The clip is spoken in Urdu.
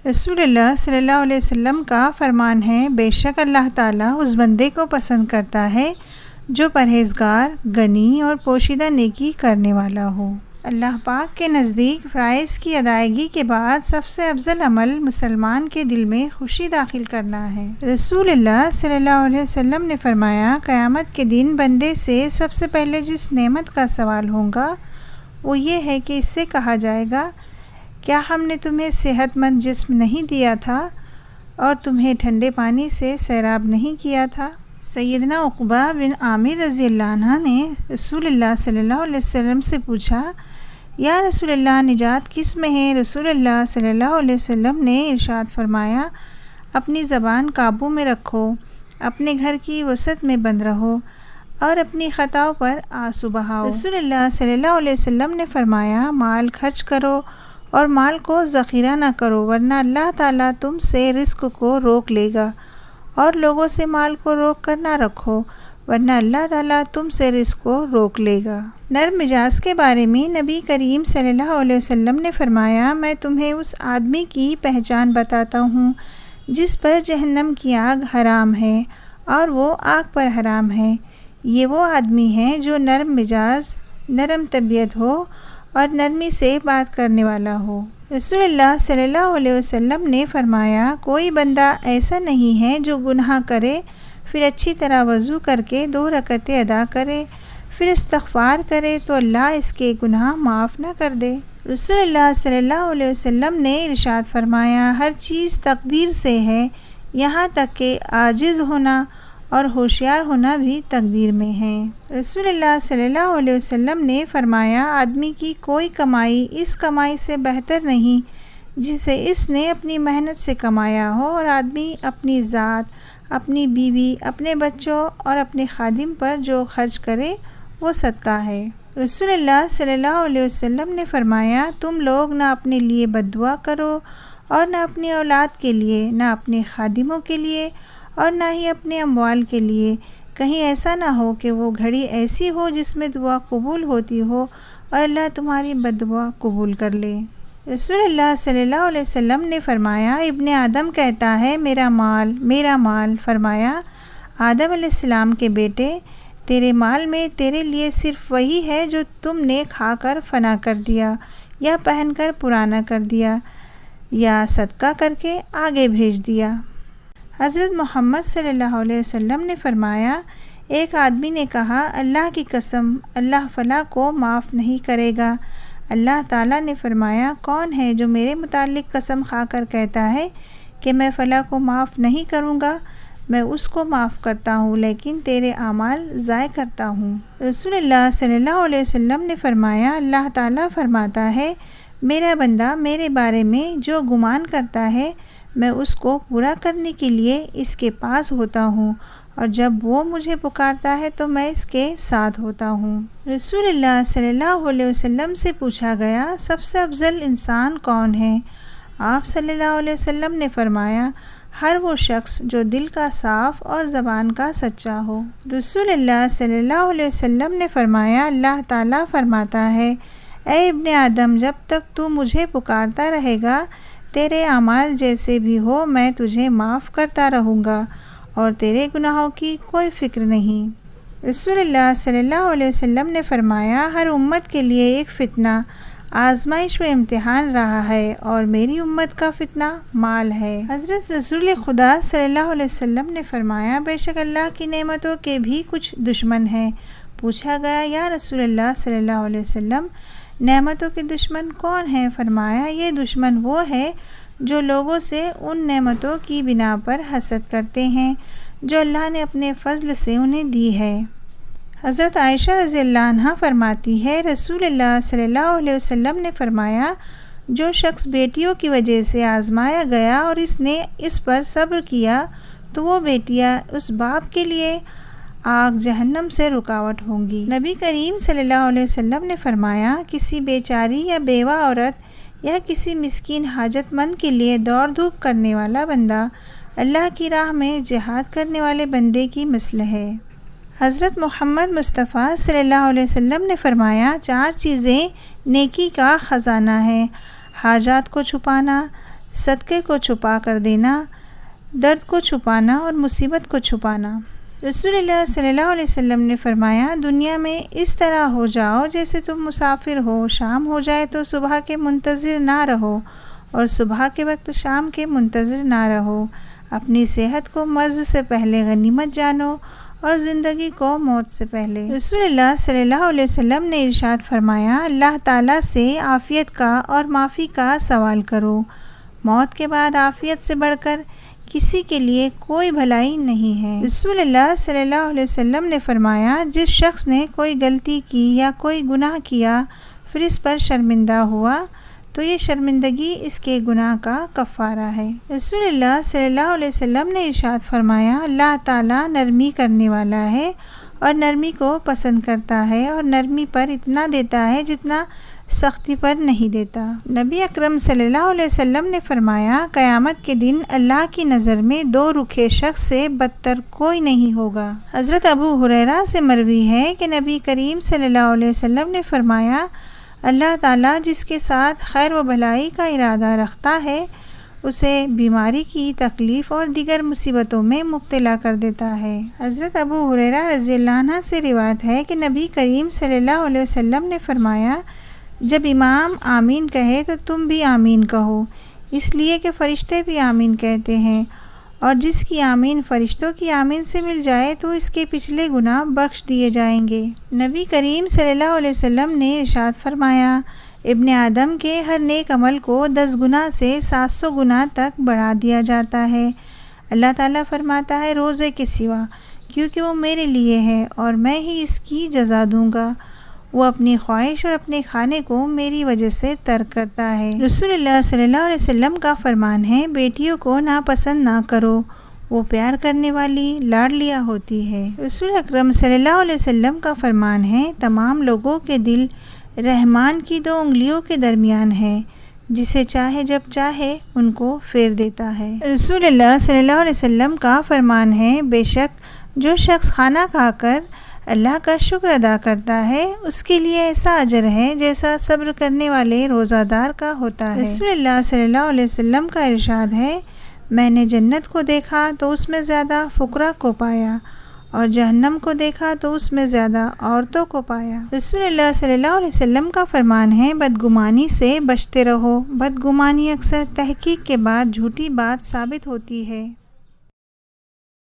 رسول اللہ صلی اللہ علیہ وسلم کا فرمان ہے، بے شک اللہ تعالیٰ اس بندے کو پسند کرتا ہے جو پرہیزگار، غنی اور پوشیدہ نیکی کرنے والا ہو۔ اللہ پاک کے نزدیک فرائض کی ادائیگی کے بعد سب سے افضل عمل مسلمان کے دل میں خوشی داخل کرنا ہے۔ رسول اللہ صلی اللہ علیہ وسلم نے فرمایا، قیامت کے دن بندے سے سب سے پہلے جس نعمت کا سوال ہوگا وہ یہ ہے کہ اس سے کہا جائے گا، کیا ہم نے تمہیں صحت مند جسم نہیں دیا تھا اور تمہیں ٹھنڈے پانی سے سیراب نہیں کیا تھا؟ سیدنا عقبہ بن عامر رضی اللہ عنہ نے رسول اللہ صلی اللہ علیہ وسلم سے پوچھا، یا رسول اللہ نجات کس میں ہے؟ رسول اللہ صلی اللہ علیہ وسلم نے ارشاد فرمایا، اپنی زبان قابو میں رکھو، اپنے گھر کی وسعت میں بند رہو اور اپنی خطاؤں پر آنسو بہاؤ۔ رسول اللہ صلی اللہ علیہ وسلم نے فرمایا، مال خرچ کرو اور مال کو ذخیرہ نہ کرو، ورنہ اللہ تعالیٰ تم سے رزق کو روک لے گا، اور لوگوں سے مال کو روک کر نہ رکھو، ورنہ اللہ تعالیٰ تم سے رزق کو روک لے گا۔ نرم مزاج کے بارے میں نبی کریم صلی اللہ علیہ وسلم نے فرمایا، میں تمہیں اس آدمی کی پہچان بتاتا ہوں جس پر جہنم کی آگ حرام ہے اور وہ آگ پر حرام ہے۔ یہ وہ آدمی ہے جو نرم مزاج، نرم طبیعت ہو اور نرمی سے بات کرنے والا ہو۔ رسول اللہ صلی اللہ علیہ وسلم نے فرمایا، کوئی بندہ ایسا نہیں ہے جو گناہ کرے، پھر اچھی طرح وضو کر کے 2 رکعتیں ادا کرے، پھر استغفار کرے تو اللہ اس کے گناہ معاف نہ کر دے۔ رسول اللہ صلی اللہ علیہ وسلم نے ارشاد فرمایا، ہر چیز تقدیر سے ہے، یہاں تک کہ عاجز ہونا اور ہوشیار ہونا بھی تقدیر میں ہے۔ رسول اللہ صلی اللہ علیہ وسلم نے فرمایا، آدمی کی کوئی کمائی اس کمائی سے بہتر نہیں جسے اس نے اپنی محنت سے کمایا ہو، اور آدمی اپنی ذات، اپنی بیوی، اپنے بچوں اور اپنے خادم پر جو خرچ کرے وہ صدقہ ہے۔ رسول اللہ صلی اللہ علیہ وسلم نے فرمایا، تم لوگ نہ اپنے لیے بد دعا کرو اور نہ اپنی اولاد کے لیے، نہ اپنے خادموں کے لیے اور نہ ہی اپنے اموال کے لیے، کہیں ایسا نہ ہو کہ وہ گھڑی ایسی ہو جس میں دعا قبول ہوتی ہو اور اللہ تمہاری بد دعا قبول کر لے۔ رسول اللہ صلی اللہ علیہ وسلم نے فرمایا، ابن آدم کہتا ہے، میرا مال، میرا مال۔ فرمایا، آدم علیہ السلام کے بیٹے، تیرے مال میں تیرے لیے صرف وہی ہے جو تم نے کھا کر فنا کر دیا، یا پہن کر پرانا کر دیا، یا صدقہ کر کے آگے بھیج دیا۔ حضرت محمد صلی اللہ علیہ وسلم نے فرمایا، ایک آدمی نے کہا، اللہ کی قسم، اللہ فلاں کو معاف نہیں کرے گا۔ اللہ تعالیٰ نے فرمایا، کون ہے جو میرے متعلق قسم کھا کر کہتا ہے کہ میں فلاں کو معاف نہیں کروں گا؟ میں اس کو معاف کرتا ہوں لیکن تیرے اعمال ضائع کرتا ہوں۔ رسول اللہ صلی اللہ علیہ وسلم نے فرمایا، اللہ تعالیٰ فرماتا ہے، میرا بندہ میرے بارے میں جو گمان کرتا ہے میں اس کو پورا کرنے کے لیے اس کے پاس ہوتا ہوں، اور جب وہ مجھے پکارتا ہے تو میں اس کے ساتھ ہوتا ہوں۔ رسول اللہ صلی اللہ علیہ وسلم سے پوچھا گیا، سب سے افضل انسان کون ہے؟ آپ صلی اللہ علیہ وسلم نے فرمایا، ہر وہ شخص جو دل کا صاف اور زبان کا سچا ہو۔ رسول اللہ صلی اللہ علیہ وسلم نے فرمایا، اللہ تعالیٰ فرماتا ہے، اے ابن آدم، جب تک تو مجھے پکارتا رہے گا، تیرے اعمال جیسے بھی ہو میں تجھے معاف کرتا رہوں گا اور تیرے گناہوں کی کوئی فکر نہیں۔ رسول اللہ صلی اللہ علیہ وسلم نے فرمایا، ہر امت کے لیے ایک فتنہ، آزمائش و امتحان رہا ہے، اور میری امت کا فتنہ مال ہے۔ حضرت رسول خدا صلی اللہ علیہ وسلم نے فرمایا، بے شک اللہ کی نعمتوں کے بھی کچھ دشمن ہیں۔ پوچھا گیا، یا رسول اللہ صلی اللہ علیہ وسلم، نعمتوں کے دشمن کون ہیں؟ فرمایا، یہ دشمن وہ ہے جو لوگوں سے ان نعمتوں کی بنا پر حسد کرتے ہیں جو اللہ نے اپنے فضل سے انہیں دی ہے۔ حضرت عائشہ رضی اللہ عنہا فرماتی ہے، رسول اللہ صلی اللہ علیہ وسلم نے فرمایا، جو شخص بیٹیوں کی وجہ سے آزمایا گیا اور اس نے اس پر صبر کیا تو وہ بیٹیاں اس باپ کے لیے آگ جہنم سے رکاوٹ ہوں گی۔ نبی کریم صلی اللہ علیہ وسلم نے فرمایا، کسی بیچاری یا بیوہ عورت یا کسی مسکین حاجت مند کے لیے دوڑ دھوپ کرنے والا بندہ اللہ کی راہ میں جہاد کرنے والے بندے کی مثل ہے۔ حضرت محمد مصطفیٰ صلی اللہ علیہ وسلم نے فرمایا، 4 چیزیں نیکی کا خزانہ ہے: حاجات کو چھپانا، صدقے کو چھپا کر دینا، درد کو چھپانا اور مصیبت کو چھپانا۔ رسول اللہ صلی اللہ علیہ وسلم نے فرمایا، دنیا میں اس طرح ہو جاؤ جیسے تم مسافر ہو، شام ہو جائے تو صبح کے منتظر نہ رہو اور صبح کے وقت شام کے منتظر نہ رہو۔ اپنی صحت کو مرض سے پہلے غنیمت جانو اور زندگی کو موت سے پہلے۔ رسول اللہ صلی اللہ علیہ وسلم نے ارشاد فرمایا، اللہ تعالیٰ سے عافیت کا اور معافی کا سوال کرو۔ موت کے بعد عافیت سے بڑھ کر کسی کے لیے کوئی بھلائی نہیں ہے۔ رسول اللہ صلی اللہ علیہ وسلم نے فرمایا، جس شخص نے کوئی غلطی کی یا کوئی گناہ کیا پھر اس پر شرمندہ ہوا تو یہ شرمندگی اس کے گناہ کا کفارہ ہے۔ رسول اللہ صلی اللہ علیہ وسلم نے ارشاد فرمایا، اللہ تعالیٰ نرمی کرنے والا ہے اور نرمی کو پسند کرتا ہے اور نرمی پر اتنا دیتا ہے جتنا سختی پر نہیں دیتا۔ نبی اکرم صلی اللہ علیہ وسلم نے فرمایا، قیامت کے دن اللہ کی نظر میں دو رکھے شخص سے بدتر کوئی نہیں ہوگا۔ حضرت ابو ہریرہ سے مروی ہے کہ نبی کریم صلی اللہ علیہ وسلم نے فرمایا، اللہ تعالیٰ جس کے ساتھ خیر و بھلائی کا ارادہ رکھتا ہے اسے بیماری کی تکلیف اور دیگر مصیبتوں میں مبتلا کر دیتا ہے۔ حضرت ابو ہریرہ رضی اللہ عنہ سے روایت ہے کہ نبی کریم صلی اللہ علیہ وسلم نے فرمایا، جب امام آمین کہے تو تم بھی آمین کہو، اس لیے کہ فرشتے بھی آمین کہتے ہیں، اور جس کی آمین فرشتوں کی آمین سے مل جائے تو اس کے پچھلے گناہ بخش دیے جائیں گے۔ نبی کریم صلی اللہ علیہ وسلم نے ارشاد فرمایا، ابن آدم کے ہر نیک عمل کو 10 گنا سے 700 گنا تک بڑھا دیا جاتا ہے۔ اللہ تعالیٰ فرماتا ہے، روزے کے سوا، کیونکہ وہ میرے لیے ہے اور میں ہی اس کی جزا دوں گا۔ وہ اپنی خواہش اور اپنے کھانے کو میری وجہ سے ترک کرتا ہے۔ رسول اللہ صلی اللہ علیہ وسلم کا فرمان ہے، بیٹیوں کو ناپسند نہ کرو، وہ پیار کرنے والی لاڈلیا ہوتی ہے۔ رسول اکرم صلی اللہ علیہ وسلم کا فرمان ہے، تمام لوگوں کے دل رحمان کی 2 انگلیوں کے درمیان ہے، جسے چاہے جب چاہے ان کو پھیر دیتا ہے۔ رسول اللہ صلی اللہ علیہ وسلم کا فرمان ہے، بے شک جو شخص کھانا کھا کر اللہ کا شکر ادا کرتا ہے اس کے لیے ایسا اجر ہے جیسا صبر کرنے والے روزہ دار کا ہوتا ہے۔ رسول اللہ صلی اللہ علیہ وسلم کا ارشاد ہے، میں نے جنت کو دیکھا تو اس میں زیادہ فقراء کو پایا اور جہنم کو دیکھا تو اس میں زیادہ عورتوں کو پایا۔ رسول اللہ صلی اللہ علیہ وسلم کا فرمان ہے، بدگمانی سے بچتے رہو، بدگمانی اکثر تحقیق کے بعد جھوٹی بات ثابت ہوتی ہے۔